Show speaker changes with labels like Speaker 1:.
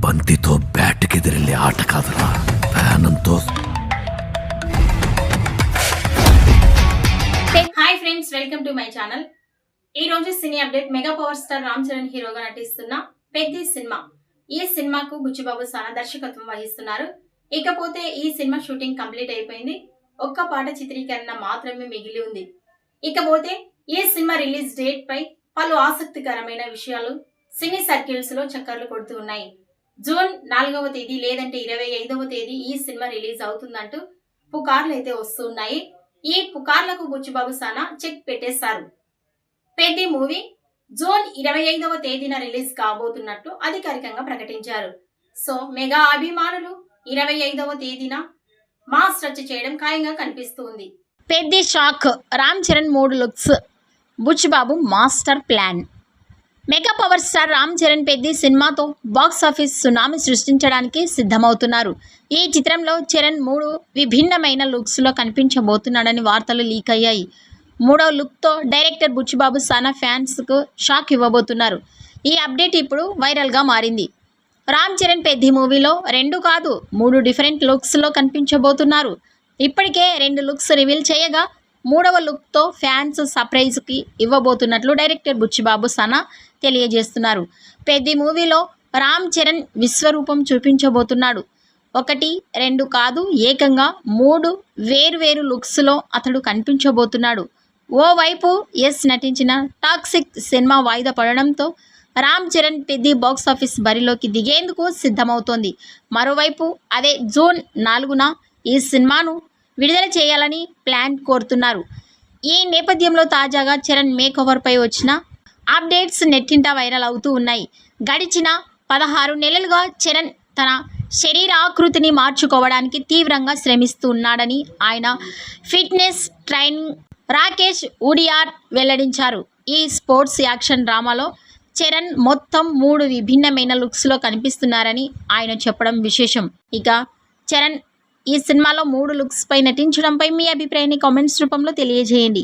Speaker 1: బంతితో బ్యాట్కెదిరెళ్ళే ఆట కాదురా, ప్యానంతో.
Speaker 2: Hi friends, welcome to my channel. ఈ రోజు cine update. Mega power star Ram Charan హీరోగా నటిస్తున్న పెద్ది సినిమా. ఈ సినిమాకు బుచ్చిబాబు సానా దర్శకత్వం వహిస్తున్నారు. ఇకపోతే ఈ సినిమా షూటింగ్ కంప్లీట్ అయిపోయింది. ఒక్క పాట చిత్రీకరణ మాత్రమే మిగిలి ఉంది. ఇకపోతే ఈ సినిమా రిలీజ్ డేట్ పై పలు ఆసక్తికరమైన విషయాలు సినీ సర్కిల్స్ లో చక్కర్లు కొడుతూ ఉన్నాయి. జూన్ 4వ తేదీ లేదంటే 25వ తేదీ ఈ సినిమా రిలీజ్ అవుతుందంటూ పుకార్లు అయితే వస్తున్నాయి. ఈ పుకార్లకు బుచ్చిబాబు సానా చెక్ పెట్టేశారు. పెద్ది మూవీ జూన్ 25వ తేదీన రిలీజ్ కాబోతున్నట్టు అధికారికంగా ప్రకటించారు. సో మెగా అభిమానులు 25వ తేదీన మాస్ రచ్చ చేయడం ఖాయంగా కనిపిస్తుంది. Peddi shock, Ram Charan 3 looks, Buchi Babu master plan. Mega power star Ram Charan Peddi సినిమాతో బాక్స్ ఆఫీస్ సునామీ సృష్టించడానికి సిద్ధమవుతున్నారు. ఈ చిత్రంలో చరణ్ 3 విభిన్నమైన లుక్స్లో కనిపించబోతున్నాడని వార్తలు లీక్ అయ్యాయి. 3వ లుక్తో డైరెక్టర్ బుచ్చిబాబు సానా ఫ్యాన్స్కు షాక్ ఇవ్వబోతున్నారు. ఈ అప్డేట్ ఇప్పుడు వైరల్గా మారింది. రామ్ చరణ్ పెద్ది మూవీలో 2 కాదు 3 డిఫరెంట్ లుక్స్లో కనిపించబోతున్నారు. ఇప్పటికే 2 లుక్స్ రివీల్ చేయగా 3వ లుక్తో ఫ్యాన్స్ సర్ప్రైజ్కి ఇవ్వబోతున్నట్లు డైరెక్టర్ బుచ్చిబాబు సానా తెలియజేస్తున్నారు. పెద్ది మూవీలో రామ్ చరణ్ విశ్వరూపం చూపించబోతున్నాడు. 1, 2 కాదు ఏకంగా 3 వేరు లుక్స్లో అతడు కనిపించబోతున్నాడు. ఓవైపు యస్ నటించిన టాక్సిక్ సినిమా వాయిదా పడడంతో రామ్ చరణ్ పెద్ది బాక్స్ ఆఫీస్ బరిలోకి దిగేందుకు సిద్ధమవుతోంది. మరోవైపు అదే జూన్ 4న ఈ సినిమాను విడుదల చేయాలని ప్లాన్ కోరుతున్నారు. ఈ నేపథ్యంలో తాజాగా చరణ్ మేకోవర్పై వచ్చిన అప్డేట్స్ నెట్టింట వైరల్ అవుతూ ఉన్నాయి. గడిచిన 16 నెలలుగా చరణ్ తన శరీరాకృతిని మార్చుకోవడానికి తీవ్రంగా శ్రమిస్తున్నాడని ఆయన ఫిట్నెస్ ట్రైనర్ రాకేష్ ఉడియార్ వెల్లడించారు. ఈ స్పోర్ట్స్ యాక్షన్ డ్రామాలో చరణ్ మొత్తం 3 విభిన్నమైన లుక్స్లో కనిపిస్తున్నారని ఆయన చెప్పడం విశేషం. ఇక చరణ్ ఈ సినిమాలో 3 లుక్స్ పై నటించడంపై మీ అభిప్రాయాన్ని కామెంట్స్ రూపంలో తెలియజేయండి.